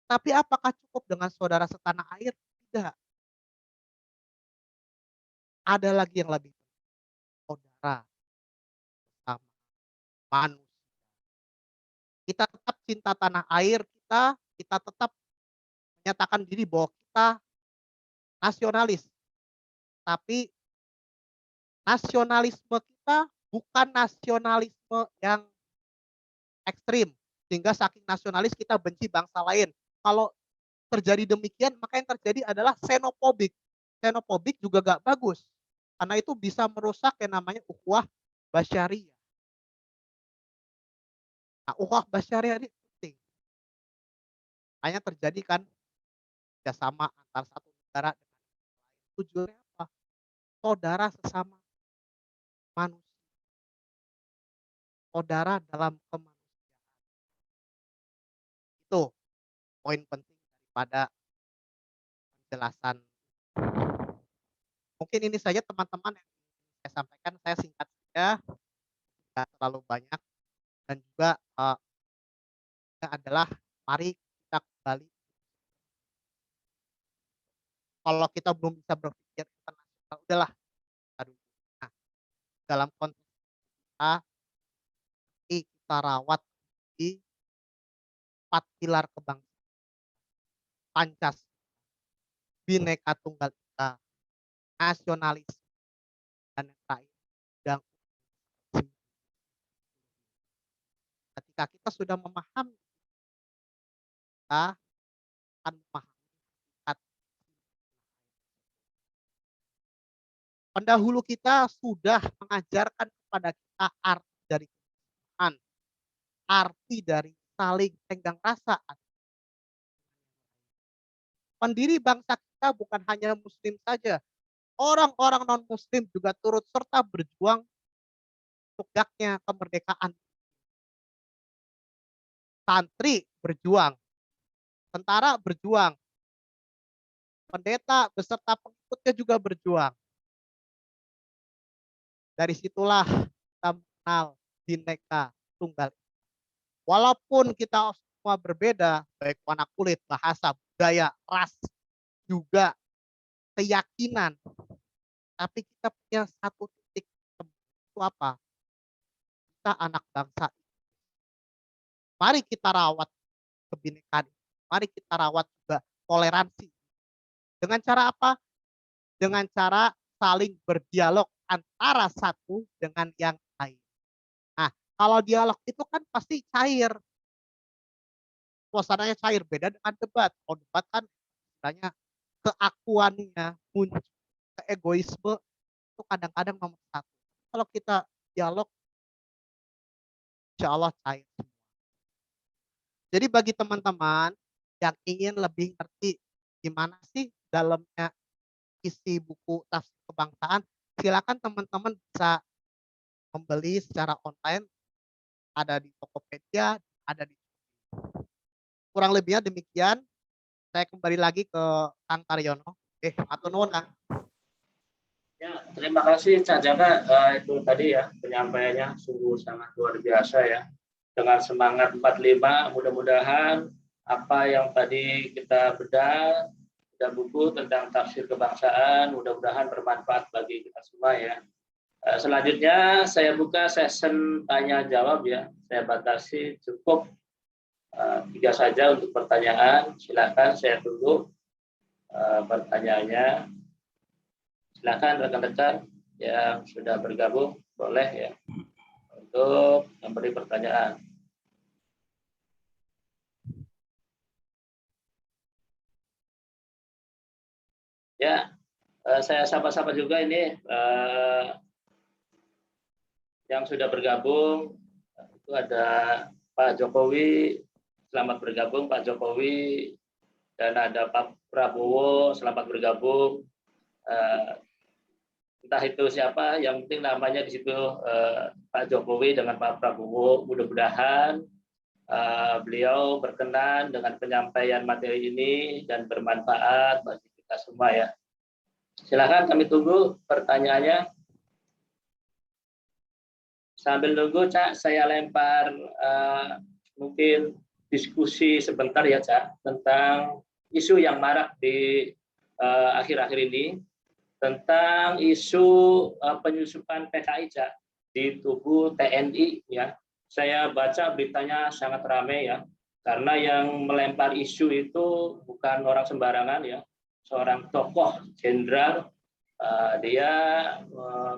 Tapi apakah cukup dengan saudara setanah air? Tidak. Ada lagi yang lebih penting. Saudara sama manusia. Kita tetap cinta tanah air kita, kita tetap menyatakan diri bahwa kita nasionalis, tapi nasionalisme kita bukan nasionalisme yang ekstrim, sehingga saking nasionalis kita benci bangsa lain. Kalau terjadi demikian, maka yang terjadi adalah xenofobik. Xenofobik juga gak bagus, karena itu bisa merusak yang namanya ukhuwah basyariah. Nah, ukhuwah basyariah ini penting. Hanya terjadi kan kerjasama antar satu negara dengan lain. Tujuannya apa? Saudara sesama manusia, saudara dalam kemanusiaan. Itu poin penting daripada penjelasan. Mungkin ini saja teman-teman yang saya sampaikan, saya singkat saja, tidak terlalu banyak, dan juga adalah mari kita kembali. Kalau kita belum bisa berpikir internasional, udahlah. Nah, dalam konteks kita rawat di 4 pilar kebangsaan, Pancasila, Bhinneka Tunggal Ika, nasionalis, dan yang terakhir dan ketika kita sudah memahami, kita akan memahami pendahulu kita sudah mengajarkan kepada kita arti dari kebersamaan, arti dari saling tenggang rasa. Pendiri bangsa kita bukan hanya muslim saja, orang-orang non-muslim juga turut serta berjuang tegaknya kemerdekaan. Santri berjuang, tentara berjuang, pendeta beserta pengikutnya juga berjuang. Dari situlah kita mengenal Bhinneka Tunggal Ika. Walaupun kita semua berbeda, baik warna kulit, bahasa, budaya, ras, juga keyakinan, tapi kita punya satu titik temu. Itu apa? Kita anak bangsa. Mari kita rawat kebinekaan. Mari kita rawat juga toleransi. Dengan cara apa? Dengan cara saling berdialog antara satu dengan yang lain. Nah, kalau dialog itu kan pasti cair. Suasananya cair, beda dengan debat. Kalau debat kan istilahnya keakuannya muncul, keegoisme itu kadang-kadang nomor satu. Kalau kita dialog, insya Allah cair. Jadi bagi teman-teman yang ingin lebih ngerti gimana sih dalamnya isi buku Tafsir Kebangsaan, silakan teman-teman bisa membeli secara online, ada di Tokopedia, ada di kurang lebihnya demikian. Saya kembali lagi ke Kang Taryono. Atau nuwun Kang. Ya, terima kasih Cak Jaka, itu tadi ya penyampaiannya sungguh sangat luar biasa ya. Dengan semangat 45, mudah-mudahan apa yang tadi kita bedah buku tentang tafsir kebangsaan, mudah-mudahan bermanfaat bagi kita semua ya. Selanjutnya saya buka session tanya jawab ya. Saya batasi cukup 3 saja untuk pertanyaan. Silakan, saya tunggu pertanyaannya. Silakan rekan-rekan yang sudah bergabung boleh ya untuk memberi pertanyaan. Ya, saya sapa-sapa juga ini yang sudah bergabung. Itu ada Pak Jokowi, selamat bergabung Pak Jokowi, dan ada Pak Prabowo, selamat bergabung. Entah itu siapa, yang penting namanya di situ Pak Jokowi dengan Pak Prabowo. Mudah-mudahan beliau berkenan dengan penyampaian materi ini dan bermanfaat bagi kita semua ya. Silakan kami tunggu pertanyaannya. Sambil nunggu Cak, saya lempar mungkin diskusi sebentar ya Cak tentang isu yang marak di akhir-akhir ini, tentang isu penyusupan PKI Cak di tubuh TNI ya. Saya baca beritanya sangat ramai ya. karena yang melempar isu itu bukan orang sembarangan ya, seorang tokoh jenderal. Dia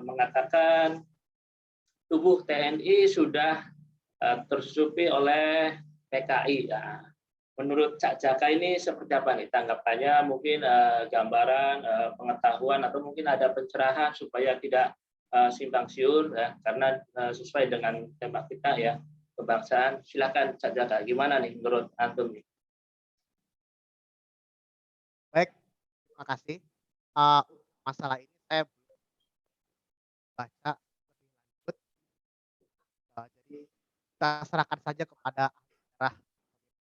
mengatakan tubuh TNI sudah tersusupi oleh PKI. Nah, menurut Cak Jaka ini seperti apa nih tanggapannya? Mungkin gambaran, pengetahuan, atau mungkin ada pencerahan supaya tidak simpang siur ya, karena sesuai dengan tema kita ya, kebangsaan. Silakan Cak Jaka, gimana nih menurut antum nih? Baik, terima kasih. Masalah ini saya baca lebih lanjut. Jadi kita serahkan saja kepada ahli sejarah.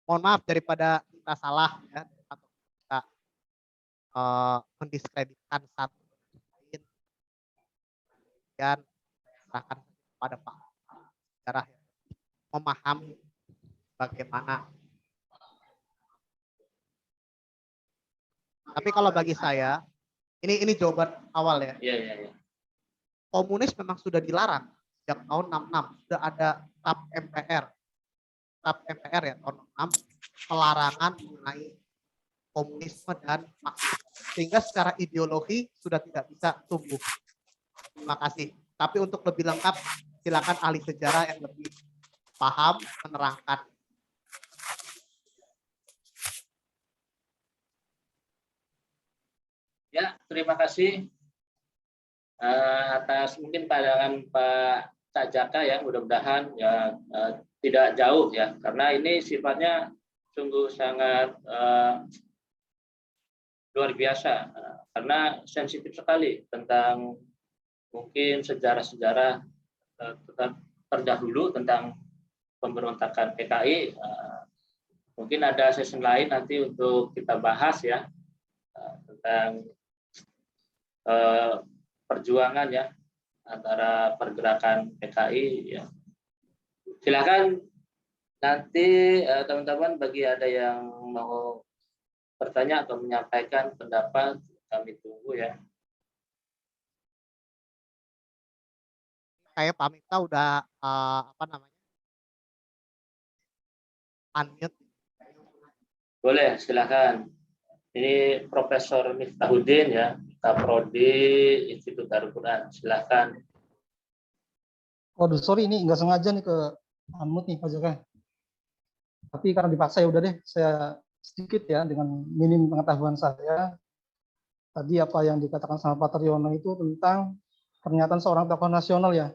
Mohon maaf daripada kita salah ya, atau kita mendiskreditkan satu lain, dan serahkan kepada Pak sejarah yang memahami bagaimana. Tapi kalau bagi saya, ini jawaban awal ya. Iya. Komunis memang sudah dilarang sejak tahun 66, sudah ada TAP MPR. TAP MPR ya tahun 66, pelarangan mengenai komunisme dan Marxisme. Sehingga secara ideologi sudah tidak bisa tumbuh. Terima kasih. Tapi untuk lebih lengkap, silakan ahli sejarah yang lebih paham menerangkan. Ya, terima kasih atas mungkin pandangan Pak Cak Jaka ya, mudah-mudahan ya tidak jauh ya, karena ini sifatnya sungguh sangat luar biasa, karena sensitif sekali tentang mungkin sejarah-sejarah terdahulu tentang pemberontakan PKI. Mungkin ada sesi lain nanti untuk kita bahas ya, tentang perjuangan ya antara pergerakan PKI ya. Silakan nanti teman-teman bagi ada yang mau bertanya atau menyampaikan pendapat, kami tunggu ya. Kayak Pak Miftah udah unmute. Boleh, silakan. Ini Profesor Miftahuddin ya, Kaprodi Institut Darul Quran. Silakan. Waduh, sorry ini nggak sengaja nih ke unmute nih Pak Jaka. Tapi karena dipaksa ya udah deh, saya sedikit ya dengan minim pengetahuan saya. Tadi apa yang dikatakan sama Pak Taryono itu tentang pernyataan seorang tokoh nasional ya.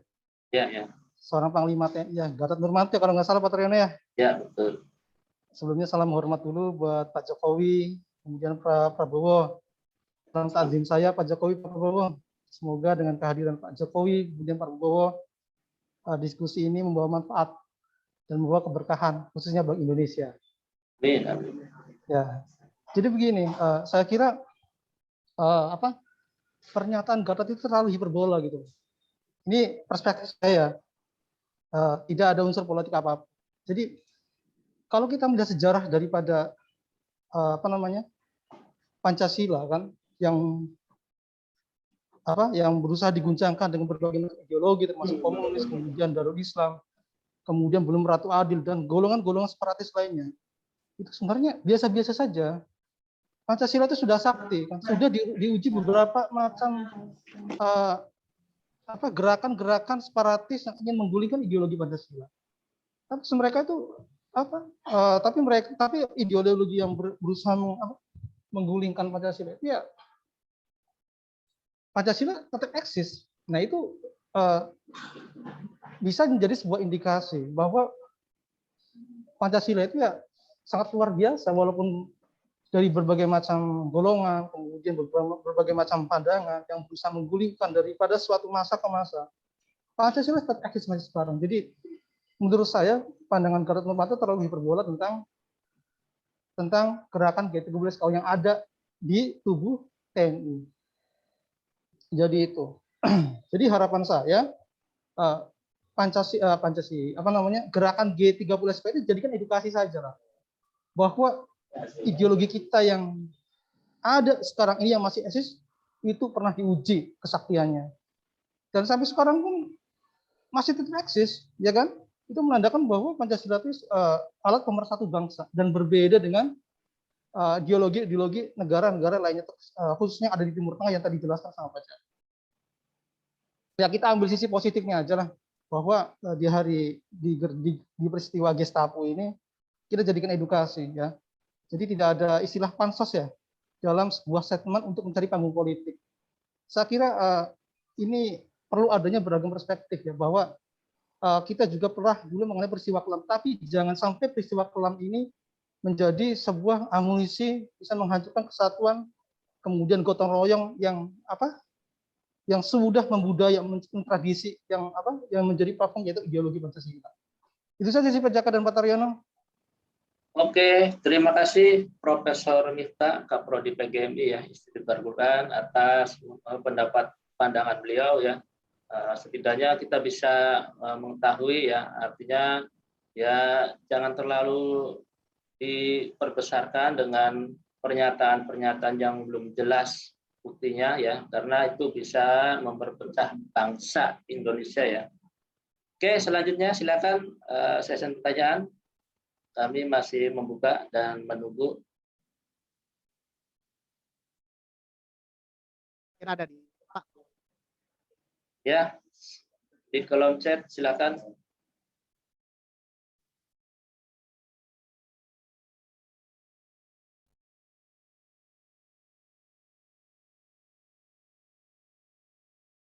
Ya. Seorang Panglima TNI ya, Gatot Nurmantio kalau nggak salah Pak Taryono ya. Ya, betul. Sebelumnya salam hormat dulu buat Pak Jokowi, kemudian Pak Prabowo. Salam takzim saya Pak Jokowi, Pak Prabowo. Semoga dengan kehadiran Pak Jokowi, kemudian Pak Prabowo, diskusi ini membawa manfaat dan membawa keberkahan khususnya bagi Indonesia. Amin. Ya, jadi begini, saya kira pernyataan Gatot itu terlalu hiperbola gitu. Ini perspektif saya, tidak ada unsur politik apa-apa. Jadi kalau kita melihat sejarah daripada Pancasila kan, yang berusaha diguncangkan dengan berbagai ideologi termasuk komunis, kemudian Darul Islam, kemudian belum Ratu Adil dan golongan-golongan separatis lainnya, itu sebenarnya biasa-biasa saja. Pancasila itu sudah sakti, kan? Sudah diuji beberapa macam gerakan-gerakan separatis yang ingin menggulingkan ideologi Pancasila. Tapi mereka itu tapi ideologi yang berusaha menggulingkan Pancasila itu ya Pancasila tetap eksis. Nah itu bisa menjadi sebuah indikasi bahwa Pancasila itu ya sangat luar biasa, walaupun dari berbagai macam golongan, kemudian berbagai macam pandangan yang berusaha menggulingkan daripada suatu masa ke masa. Pancasila tetap eksis sampai sekarang. Jadi menurut saya pandangan Gatot Nurmantio terlalu hiperbola tentang gerakan G13KU yang ada di tubuh TNI. Jadi itu. Jadi harapan saya gerakan G30SP itu jadikan edukasi saja lah. Bahwa ideologi kita yang ada sekarang ini yang masih eksis itu pernah diuji kesaktiannya. Dan sampai sekarang pun masih tetap eksis, ya kan? itu menandakan bahwa Pancasila itu alat pemersatu bangsa dan berbeda dengan ideologi-ideologi negara-negara lainnya, khususnya ada di Timur Tengah yang tadi dijelaskan sama Pak. Ya kita ambil sisi positifnya aja lah, bahwa di peristiwa Gestapo ini kita jadikan edukasi ya. Jadi tidak ada istilah pansos ya dalam sebuah statement untuk mencari panggung politik. Saya kira ini perlu adanya beragam perspektif ya, bahwa kita juga pernah dulu mengenai peristiwa kelam, tapi jangan sampai peristiwa kelam ini menjadi sebuah amunisi bisa menghancurkan kesatuan, kemudian gotong royong yang sudah membudaya tradisi yang menjadi platform, yaitu ideologi Pancasila. Itu saja sih Pak Jaka dan Pak Taryono. Oke, terima kasih Profesor Miftah, Kaprodi PGMI ya, Institut Al-Quran, atas pendapat pandangan beliau ya. Setidaknya kita bisa mengetahui ya, artinya ya jangan terlalu diperbesarkan dengan pernyataan-pernyataan yang belum jelas buktinya ya, karena itu bisa memperpecah bangsa Indonesia ya. Oke, selanjutnya silakan sesi pertanyaan. Kami masih membuka dan menunggu. Mungkin ada di Pak. Ya, di kolom chat silakan.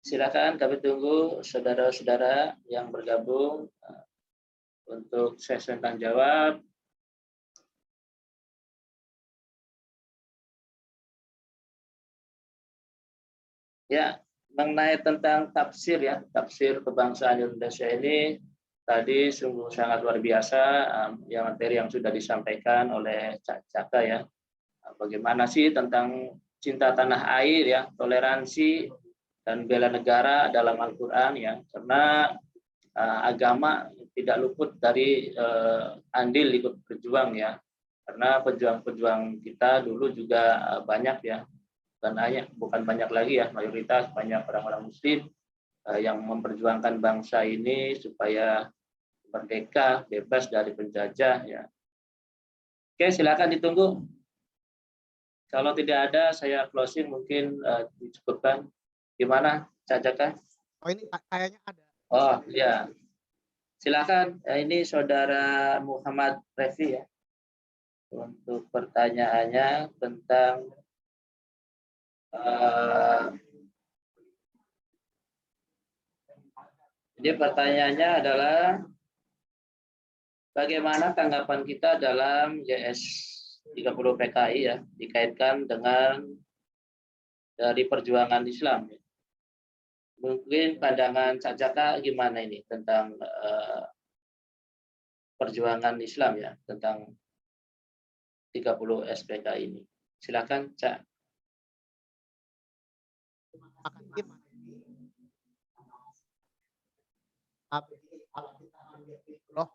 Silakan, kami tunggu saudara-saudara yang bergabung untuk sesi tanya jawab. Ya, mengenai tentang tafsir ya, tafsir kebangsaan Indonesia ini tadi sungguh sangat luar biasa yang materi yang sudah disampaikan oleh Cak Caka ya. Bagaimana sih tentang cinta tanah air ya, toleransi dan bela negara dalam Al-Qur'an ya. Karena agama tidak luput dari andil ikut berjuang ya. Karena pejuang-pejuang kita dulu juga banyak ya. Bukan banyak lagi ya, mayoritas banyak orang-orang muslim yang memperjuangkan bangsa ini supaya merdeka, bebas dari penjajah ya. Oke, silakan ditunggu. Kalau tidak ada, saya closing mungkin dicukupkan. Gimana, Cacaka? Oh ini kayaknya ada. Oh ya, silakan. Ini saudara Muhammad Refi ya, untuk pertanyaannya tentang jadi pertanyaannya adalah bagaimana tanggapan kita dalam YS 30 PKI ya, dikaitkan dengan dari perjuangan Islam. Mungkin pandangan Cak Jaka gimana ini tentang perjuangan Islam ya, tentang 30 SPK ini. Silakan Cak. Kalau kita ambil loh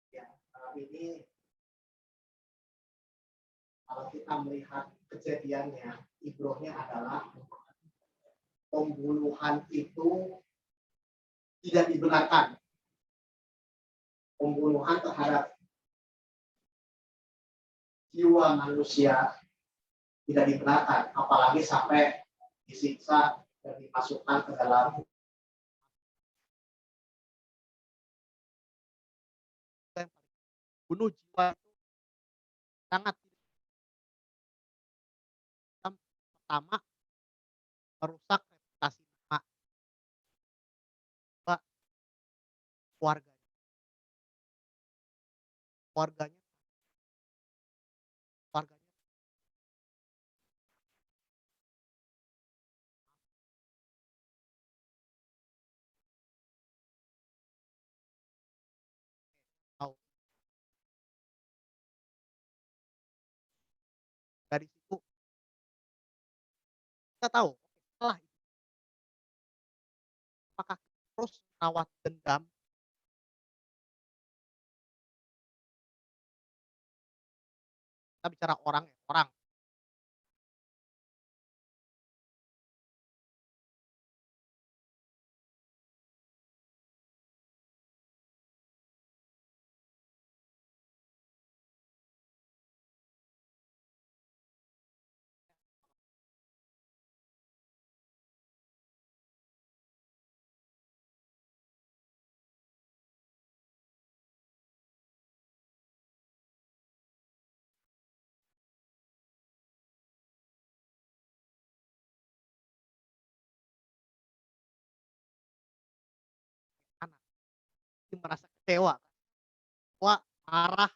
ya, ini kalau kita melihat kejadiannya, ibrohnya adalah pembunuhan itu tidak dibenarkan. Pembunuhan terhadap jiwa manusia tidak dibenarkan, apalagi sampai disiksa dan dimasukkan ke dalam bunuh jiwa itu sangat pertama merusak reputasi keluarganya tahu dari situ kita tahu setelah itu apakah terus merawat dendam kita bicara orang ya orang pasti merasa kecewa. Wah, marah,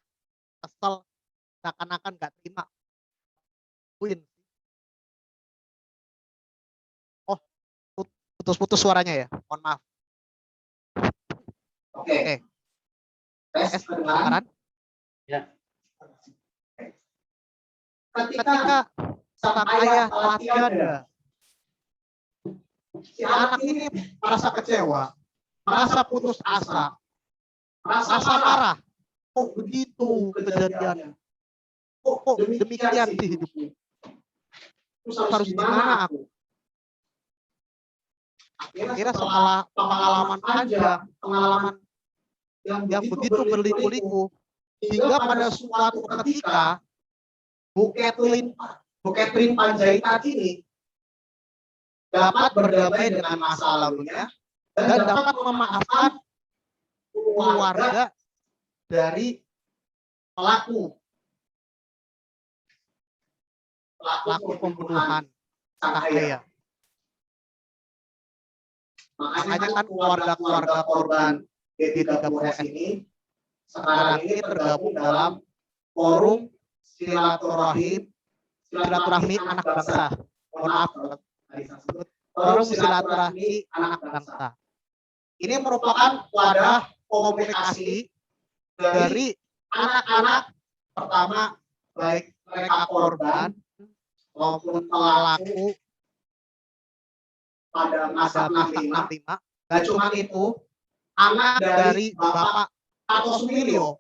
kesel, seakan-akan nggak terima. Win. Oh, putus-putus suaranya ya. Mohon maaf. Oke. Tes kedengaran. Ya. Ketika sang ayah telah tiada, si anak ini merasa kecewa, merasa putus asa, merasa marah. Kok begitu kejadiannya? Kok demikian sih hidupku? Terus harus gimana aku? Akhirnya setelah pengalaman panjang, pengalaman yang begitu berliku-liku, hingga pada suatu ketika Bu Catherine Panjaitan ini dapat berdamai dengan masa lalunya dan dapat memaafkan keluarga dari pelaku pembunuhan sang ayah. Makanya kan keluarga-keluarga korban G30S ini sekarang ini tergabung dalam forum silaturahmi anak bangsa. Mohon maaf, forum silaturahmi anak bangsa. Ini merupakan wadah komunikasi dari anak-anak, pertama baik mereka korban maupun pelaku pada masa 65. Gak cuma itu, anak dari Bapak Karto Sumilyo,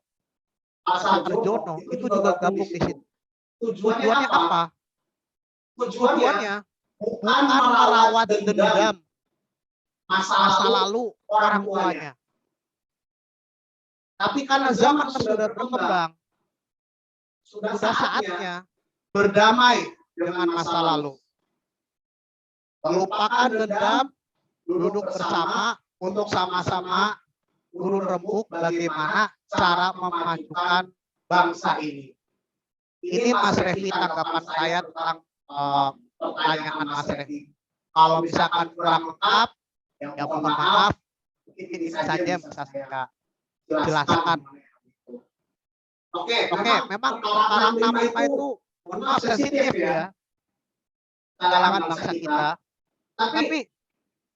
Pak Sarjono itu juga gabung di situ. Tujuannya apa? Tujuannya bukan merawat dendam masa lalu orang tuanya. Tapi karena zaman sudah berkembang, sudah saatnya berdamai dengan masa lalu. Melupakan dendam, duduk bersama untuk sama-sama urun rembuk bagaimana cara memajukan bangsa ini. Ini Mas Revi tanggapan saya tentang pertanyaan Mas Revi. Kalau misalkan kurang lengkap, ya mohon maaf, mungkin ini saja yang bisa saya jelaskan. Oke, memang perkara 65 itu mohon maaf sensitif ya kalangan bangsa kita. Tapi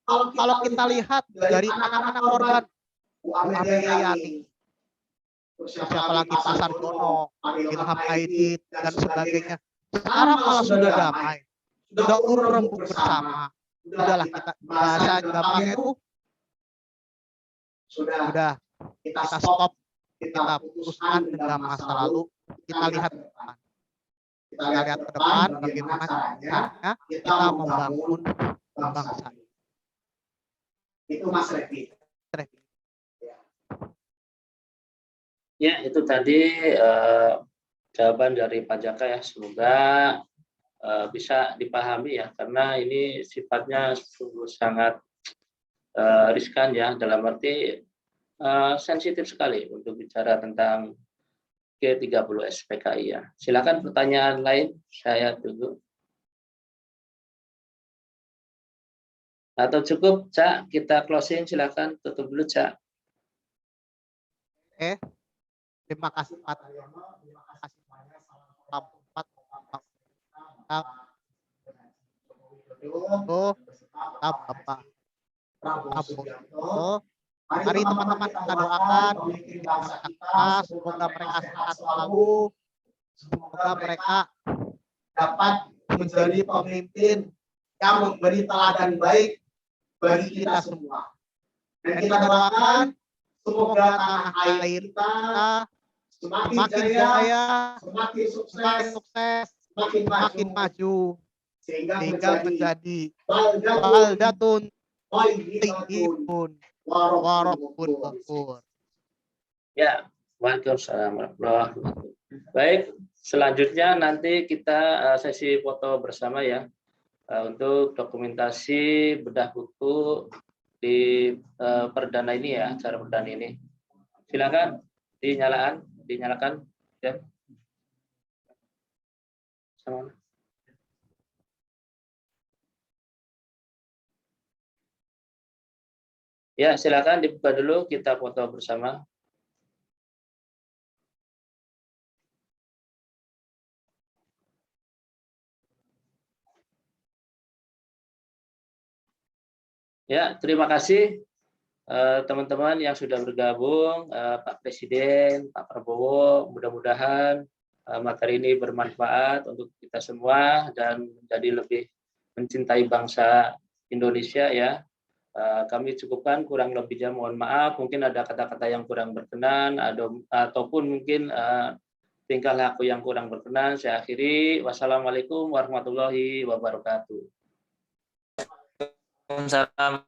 kalau kita lihat dari anak-anak korban Bu Amelia Yani, siapa lagi Pak Sarjono, Ilham Aidit dan sebagainya, sekarang malah sudah damai, sudah urun rembuk bersama. Udahlah, kita bahasa gampangnya itu sudah kita stop, kita putuskan dendam masa lalu, kita lihat ke depan. Kita lihat ke depan bagaimana caranya kita membangun bangsa. Itu Mas Revi. Ya, itu tadi jawaban dari Pak Jaka ya. Semoga bisa dipahami ya, karena ini sifatnya sungguh sangat riskan ya, dalam arti sensitif sekali untuk bicara tentang G30S PKI ya. Silakan pertanyaan lain, saya tunggu. Atau cukup, Cak, kita closing, silakan tutup dulu, Cak. Terima kasih Pak Taryono, terima kasih semuanya. Salam empat Bapak Prabowo Subianto. Mari teman-teman kita doakan pemimpin bangsa kita, semoga mereka sehat selalu, semoga mereka dapat menjadi pemimpin yang memberi teladan baik bagi kita semua. Dan kita doakan semoga tanah air kita semakin jaya, semakin sukses, semakin maju, sehingga menjadi baldatun thayyibun warabbun ghafur. Ya, waalaikumsalam warahmatullahi wabarakatuh. Baik, selanjutnya nanti kita sesi foto bersama ya, untuk dokumentasi bedah buku di perdana ini ya, acara perdana ini. Silakan dinyalakan ya. Sama. Ya, silakan dibuka dulu, kita foto bersama. Ya, terima kasih teman-teman yang sudah bergabung, Pak Presiden, Pak Prabowo. Mudah-mudahan materi ini bermanfaat untuk kita semua dan menjadi lebih mencintai bangsa Indonesia ya. Kami cukupkan, kurang lebihnya mohon maaf. Mungkin ada kata-kata yang kurang berkenan, ataupun mungkin tingkah laku yang kurang berkenan. Saya akhiri. Wassalamualaikum warahmatullahi wabarakatuh. Waalaikumsalam.